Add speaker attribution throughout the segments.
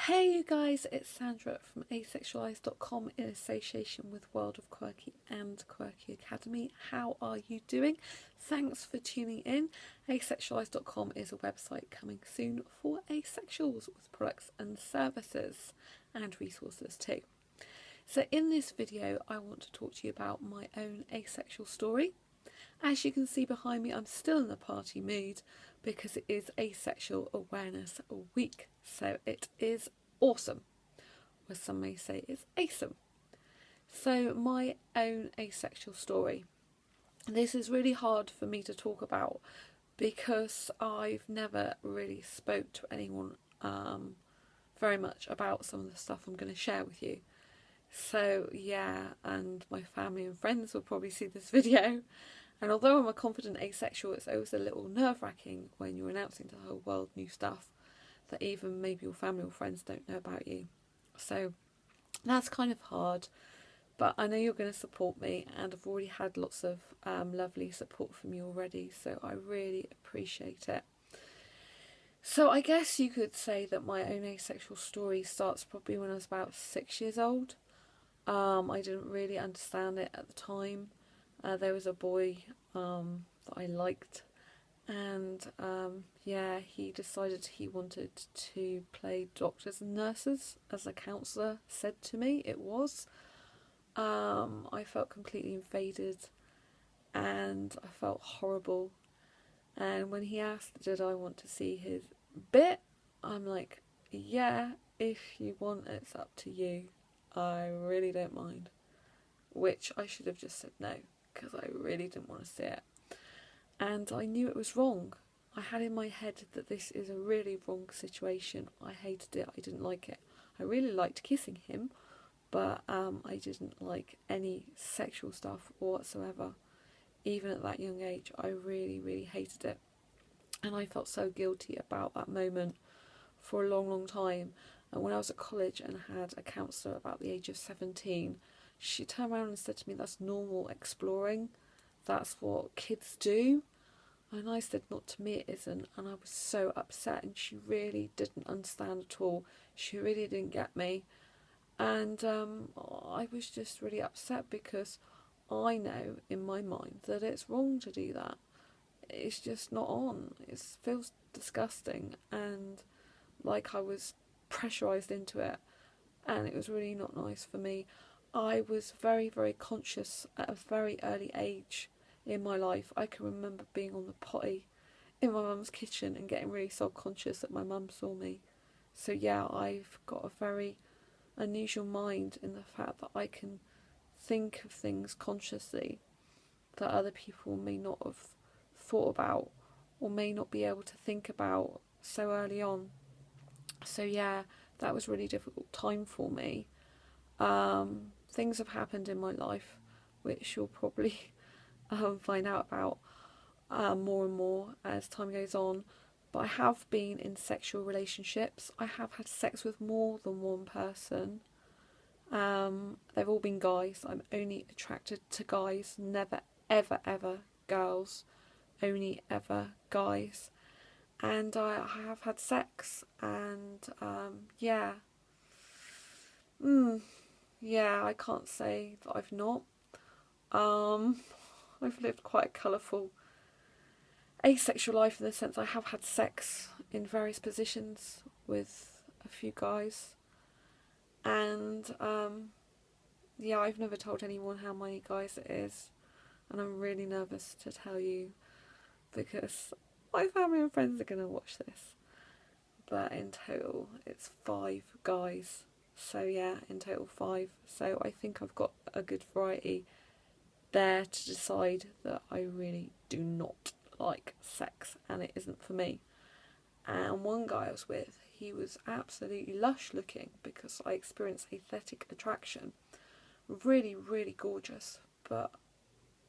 Speaker 1: Hey you guys, it's Sandra from Asexualise.com in association with World of Quirky and Quirky Academy. How are you doing? Thanks for tuning in. Asexualise.com is a website coming soon for asexuals with products and services and resources too. So in this video I want to talk to you about my own asexual story. As you can see behind me, I'm still in the party mood because it is Asexual Awareness Week. So it is awesome, or some may say it's awesome. So my own asexual story. This is really hard for me to talk about because I've never really spoke to anyone very much about some of the stuff I'm going to share with you. So yeah, and my family and friends will probably see this video. And although I'm a confident asexual, it's always a little nerve-wracking when you're announcing to the whole world new stuff that even maybe your family or friends don't know about you. So that's kind of hard, but I know you're going to support me, and I've already had lots of lovely support from you already, so I really appreciate it. So I guess you could say that my own asexual story starts probably when I was about 6 years old. I didn't really understand it at the time. There was a boy that I liked, and yeah, he decided he wanted to play doctors and nurses, as a counsellor said to me it was. I felt completely invaded and I felt horrible, and when he asked did I want to see his bit, I'm like, yeah, if you want, it's up to you, I really don't mind. Which I should have just said no, because I really didn't want to see it. And I knew it was wrong. I had in my head that this is a really wrong situation. I hated it. I didn't like it. I really liked kissing him, but I didn't like any sexual stuff whatsoever. Even at that young age, I really, really hated it. And I felt so guilty about that moment for a long, long time. And when I was at college and had a counsellor about the age of 17, she turned around and said to me, that's normal exploring. That's what kids do. And I said, not to me it isn't. And I was so upset, and she really didn't understand at all. She really didn't get me. And I was just really upset because I know in my mind that it's wrong to do that. It's just not on. It feels disgusting, and like I was pressurised into it, and it was really not nice for me. I was very, very conscious at a very early age in my life. I can remember being on the potty in my mum's kitchen and getting really self-conscious that my mum saw me. So yeah, I've got a very unusual mind in the fact that I can think of things consciously that other people may not have thought about or may not be able to think about so early on. So yeah, that was a really difficult time for me. Things have happened in my life which you'll probably find out about more and more as time goes on. But I have been in sexual relationships. I have had sex with more than one person. They've all been guys. I'm only attracted to guys. Never, ever, ever girls. Only ever guys. And I have had sex, and yeah. Yeah, I can't say that I've not. I've lived quite a colourful asexual life in the sense I have had sex in various positions with a few guys, and yeah, I've never told anyone how many guys it is, and I'm really nervous to tell you because my family and friends are going to watch this. But in total it's 5 guys. So yeah, in total 5. So I think I've got a good variety there to decide that I really do not like sex and it isn't for me. And one guy I was with, he was absolutely lush looking because I experienced aesthetic attraction. Really, really gorgeous, but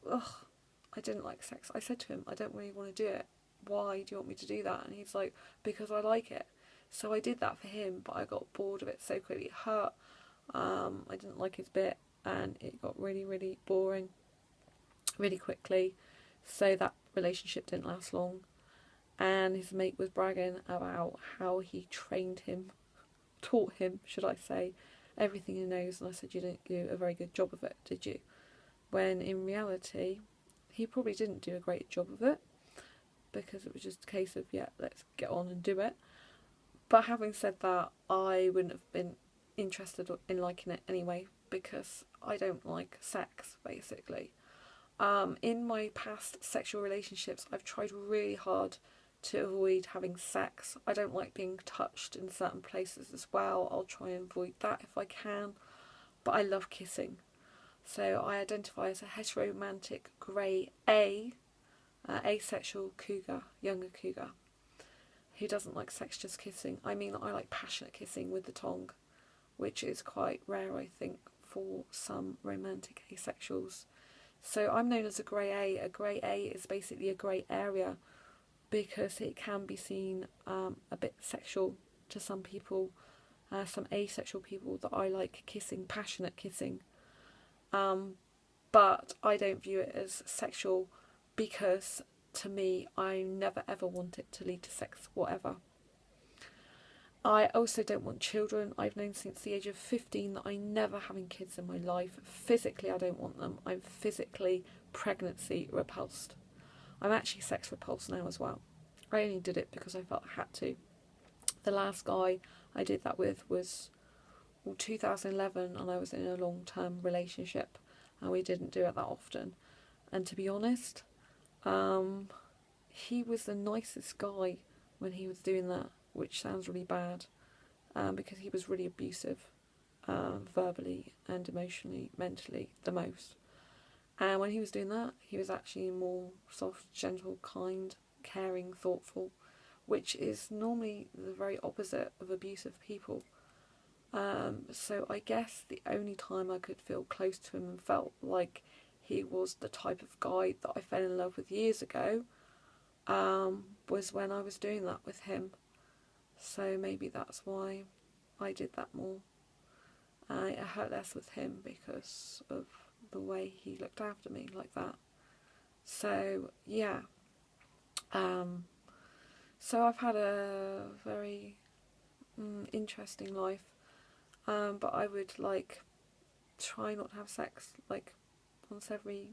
Speaker 1: I didn't like sex. I said to him, I don't really want to do it. Why do you want me to do that? And he's like, because I like it. So I did that for him, but I got bored of it so quickly. It hurt. I didn't like his bit, and it got really, really boring really quickly. So that relationship didn't last long. And his mate was bragging about how he trained him taught him, should I say, everything he knows, and I said, you didn't do a very good job of it, did you? When in reality, he probably didn't do a great job of it, because it was just a case of, yeah, let's get on and do it. But having said that, I wouldn't have been interested in liking it anyway, because I don't like sex, basically. In my past sexual relationships, I've tried really hard to avoid having sex. I don't like being touched in certain places as well. I'll try and avoid that if I can. But I love kissing. So I identify as a heteromantic grey A, asexual cougar, younger cougar, who doesn't like sex, just kissing. I mean, I like passionate kissing with the tongue, which is quite rare, I think, for some romantic asexuals. So I'm known as a grey A. A grey A is basically a grey area, because it can be seen a bit sexual to some people, some asexual people, that I like kissing, passionate kissing. But I don't view it as sexual, because to me, I never ever want it to lead to sex, whatever. I also don't want children. I've known since the age of 15 that I'm never having kids in my life. Physically, I don't want them. I'm physically pregnancy repulsed. I'm actually sex repulsed now as well. I only did it because I felt I had to. The last guy I did that with was 2011, and I was in a long-term relationship, and we didn't do it that often. And to be honest, he was the nicest guy when he was doing that, which sounds really bad, because he was really abusive, verbally and emotionally, mentally, the most. And when he was doing that, he was actually more soft, gentle, kind, caring, thoughtful, which is normally the very opposite of abusive people. So I guess the only time I could feel close to him and felt like he was the type of guy that I fell in love with years ago, was when I was doing that with him. So maybe that's why I did that more. It hurt less with him because of the way he looked after me like that. So yeah. So I've had a very interesting life. But I would try not to have sex once every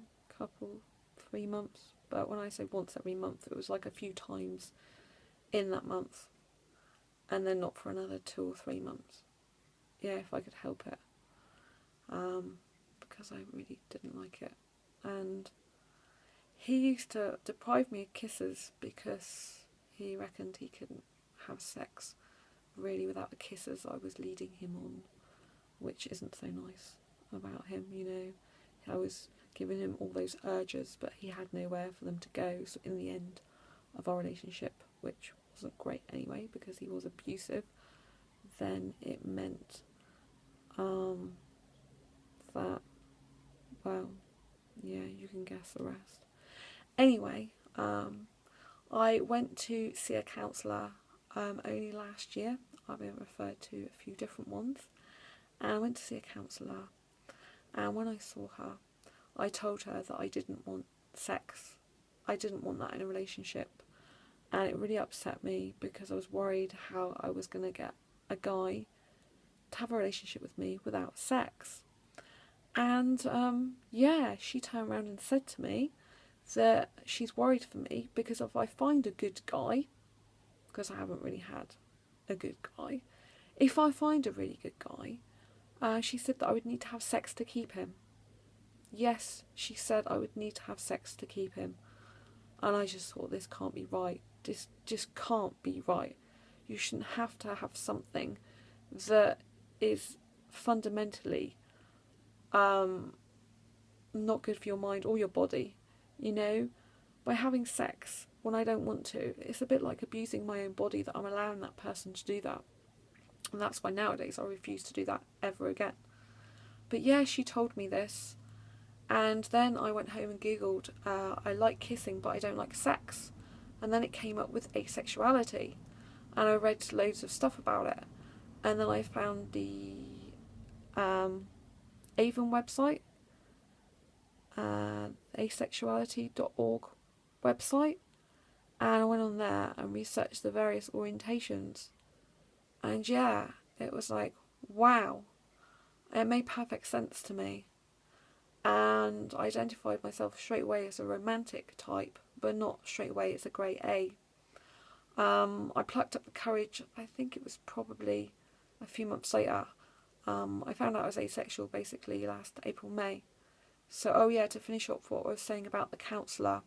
Speaker 1: 3 months. But when I say once every month, it was a few times in that month, and then not for another 2 or 3 months. Yeah, if I could help it. Because I really didn't like it. And he used to deprive me of kisses because he reckoned he couldn't have sex really without the kisses I was leading him on, which isn't so nice about him, I was giving him all those urges, but he had nowhere for them to go. So in the end of our relationship, which wasn't great anyway because he was abusive, then it meant that, well, yeah, you can guess the rest. Anyway, I went to see a counsellor only last year. I've been referred to a few different ones, and I went to see a counsellor, and when I saw her, I told her that I didn't want sex. I didn't want that in a relationship, and it really upset me because I was worried how I was going to get a guy to have a relationship with me without sex. And yeah, she turned around and said to me that she's worried for me because if I find a good guy, because I haven't really had a good guy, if I find a really good guy, she said that I would need to have sex to keep him. Yes, she said I would need to have sex to keep him. And I just thought, this can't be right. This just can't be right. You shouldn't have to have something that is fundamentally not good for your mind or your body, by having sex when I don't want to. It's a bit like abusing my own body that I'm allowing that person to do that. And that's why nowadays I refuse to do that ever again. But yeah, she told me this, and then I went home and googled, I like kissing but I don't like sex, and then it came up with asexuality, and I read loads of stuff about it, and then I found the Avon website, asexuality.org website, and I went on there and researched the various orientations, and yeah, It was like, wow, it made perfect sense to me. And I identified myself straight away as a romantic type, but not straight away as a grade A. I plucked up the courage, I think it was probably a few months later. I found out I was asexual basically last April, May. So, oh yeah, to finish off what I was saying about the counsellor.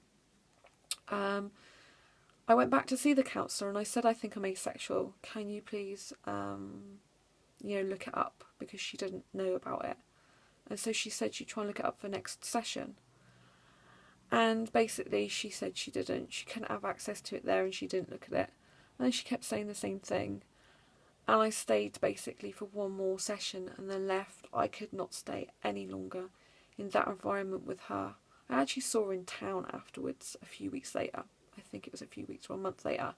Speaker 1: I went back to see the counsellor and I said, I think I'm asexual. Can you please, look it up? Because she didn't know about it. And so she said she'd try and look it up for next session. And basically she said she didn't. She couldn't have access to it there and she didn't look at it. And then she kept saying the same thing. And I stayed basically for one more session and then left. I could not stay any longer in that environment with her. I actually saw her in town afterwards a few weeks later. I think it was a few weeks or a month later.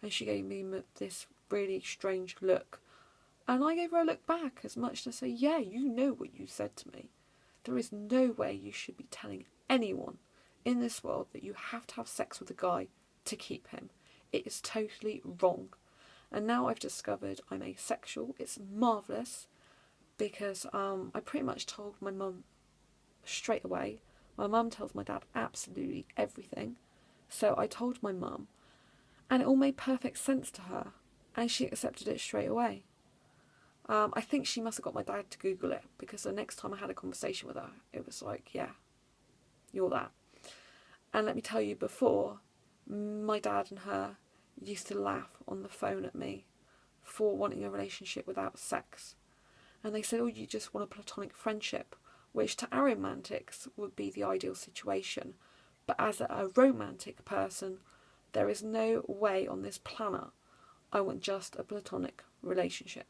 Speaker 1: And she gave me this really strange look. And I gave her a look back as much to say, yeah, you know what you said to me. There is no way you should be telling anyone in this world that you have to have sex with a guy to keep him. It is totally wrong. And now I've discovered I'm asexual. It's marvellous because I pretty much told my mum straight away. My mum tells my dad absolutely everything. So I told my mum and it all made perfect sense to her and she accepted it straight away. I think she must have got my dad to Google it because the next time I had a conversation with her, it was like, yeah, you're that. And let me tell you, before, my dad and her used to laugh on the phone at me for wanting a relationship without sex. And they said, oh, you just want a platonic friendship, which to our romantics would be the ideal situation. But as a romantic person, there is no way on this planet I want just a platonic relationship.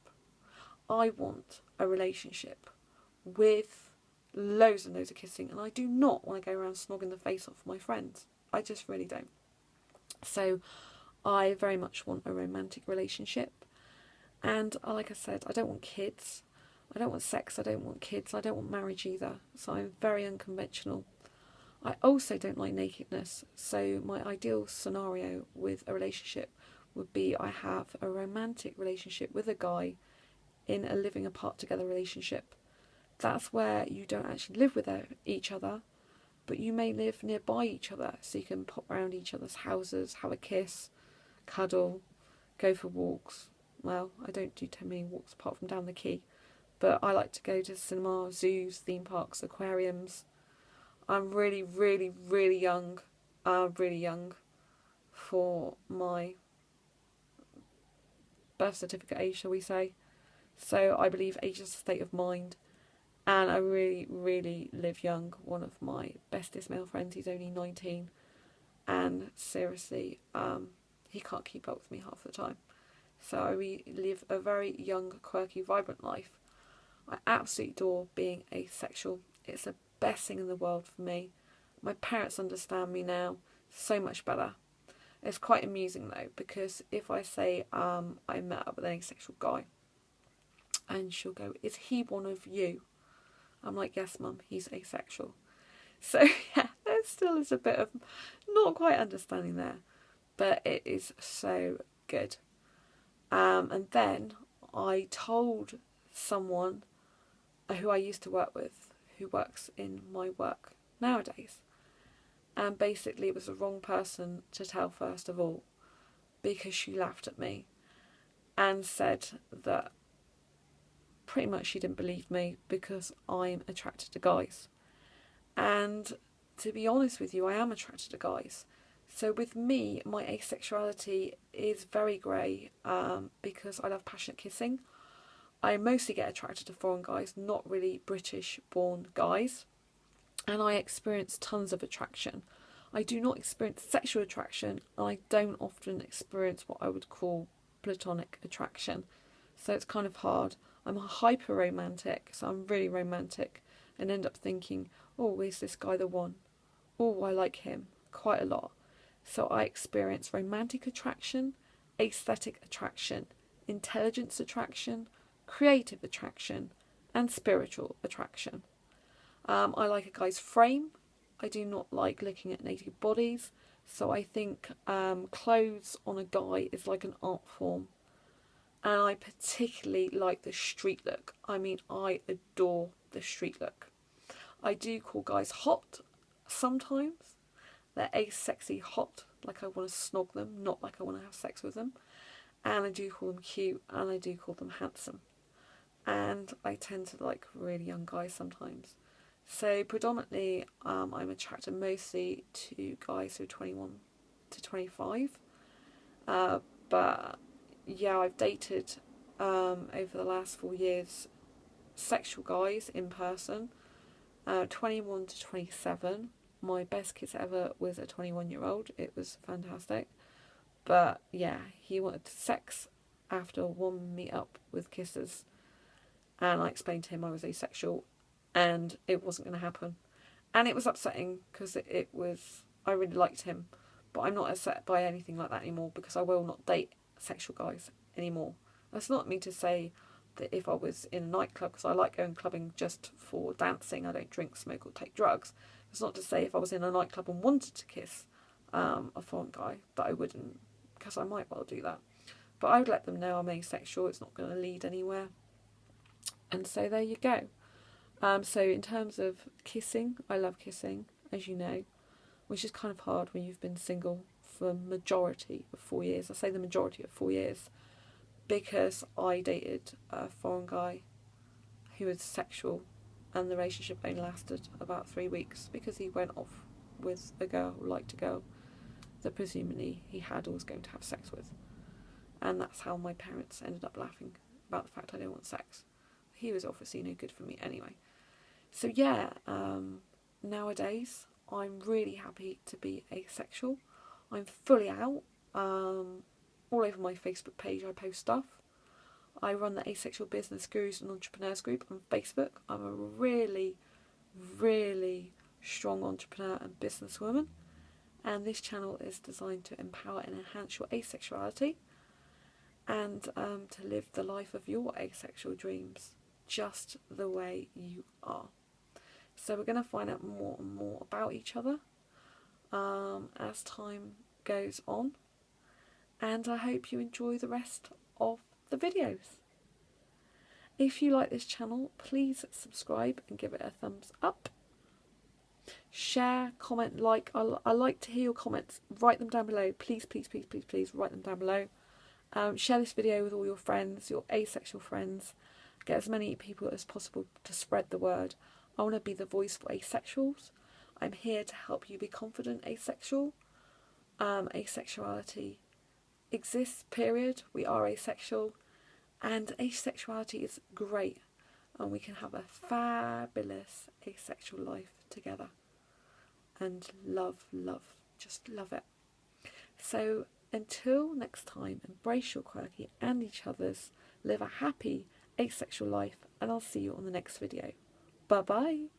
Speaker 1: I want a relationship with loads and loads of kissing, and I do not want to go around snogging the face off my friends. I just really don't. So I very much want a romantic relationship. And like I said, I don't want kids. I don't want sex. I don't want kids. I don't want marriage either. So I'm very unconventional. I also don't like nakedness. So my ideal scenario with a relationship would be I have a romantic relationship with a guy in a living apart together relationship. That's where you don't actually live with each other, but you may live nearby each other, so you can pop around each other's houses, have a kiss, cuddle, go for walks. Well, I don't do too many walks apart from down the quay, but I like to go to cinema, zoos, theme parks, aquariums. I'm really, really, really young. Really young for my birth certificate age, shall we say. So I believe age is a state of mind. And I really, really live young. One of my bestest male friends, he's only 19. And seriously, he can't keep up with me half the time. So I live a very young, quirky, vibrant life. I absolutely adore being asexual. It's the best thing in the world for me. My parents understand me now so much better. It's quite amusing though, because if I say I met up with an asexual guy, and she'll go, is he one of you? I'm like, yes, Mum, he's asexual. So yeah, there still is a bit of not quite understanding there, but it is so good. And then I told someone who I used to work with, who works in my work nowadays, and basically it was the wrong person to tell first of all, because she laughed at me and said that pretty much she didn't believe me because I'm attracted to guys. And to be honest with you, I am attracted to guys. So with me, my asexuality is very grey because I love passionate kissing. I mostly get attracted to foreign guys, not really British-born guys. And I experience tons of attraction. I do not experience sexual attraction, and I don't often experience what I would call platonic attraction. So it's kind of hard. I'm a hyper romantic, so I'm really romantic, and end up thinking, oh, is this guy the one? Oh, I like him quite a lot. So I experience romantic attraction, aesthetic attraction, intelligence attraction, creative attraction, and spiritual attraction. I like a guy's frame. I do not like looking at naked bodies. So I think clothes on a guy is like an art form. And I particularly like the street look. I mean, I adore the street look. I do call guys hot sometimes. They're asexy hot, like I want to snog them, not like I want to have sex with them. And I do call them cute, and I do call them handsome. And I tend to like really young guys sometimes. So predominantly, I'm attracted mostly to guys who are 21 to 25. But yeah, I've dated over the last 4 years sexual guys in person, 21 to 27. My best kiss ever was a 21-year-old. It was fantastic. But yeah, he wanted sex after one meet up with kisses, and I explained to him I was asexual and it wasn't going to happen. And it was upsetting because it was, I really liked him, but I'm not upset by anything like that anymore because I will not date sexual guys anymore. That's not me to say that if I was in a nightclub, because I like going clubbing just for dancing, I don't drink, smoke or take drugs. It's not to say if I was in a nightclub and wanted to kiss a foreign guy that I wouldn't, because I might well do that. But I would let them know I'm asexual, it's not going to lead anywhere. And so there you go. So in terms of kissing, I love kissing, as you know, which is kind of hard when you've been single for majority of 4 years. I say the majority of 4 years because I dated a foreign guy who was sexual, and the relationship only lasted about 3 weeks because he went off with a girl who liked a girl that presumably he had or was going to have sex with. And that's how my parents ended up laughing about the fact I didn't want sex. He was obviously no good for me anyway. So yeah, nowadays I'm really happy to be asexual. I'm fully out. All over my Facebook page I post stuff. I run the Asexual Business Gurus and Entrepreneurs group on Facebook. I'm a really, really strong entrepreneur and businesswoman, and this channel is designed to empower and enhance your asexuality and to live the life of your asexual dreams just the way you are. So we're going to find out more and more about each other as time goes on, and I hope you enjoy the rest of the videos. If you like this channel, please subscribe and give it a thumbs up. Share, comment, like. I like to hear your comments. Write them down below. Please, please, please, please, please write them down below. Share this video with all your friends, your asexual friends. Get as many people as possible to spread the word. I want to be the voice for asexuals. I'm here to help you be confident asexual. Asexuality exists, period. We are asexual, and asexuality is great, and we can have a fabulous asexual life together and love, just love it. So until next time, embrace your quirky and each other's, live a happy asexual life, and I'll see you on the next video. Bye bye.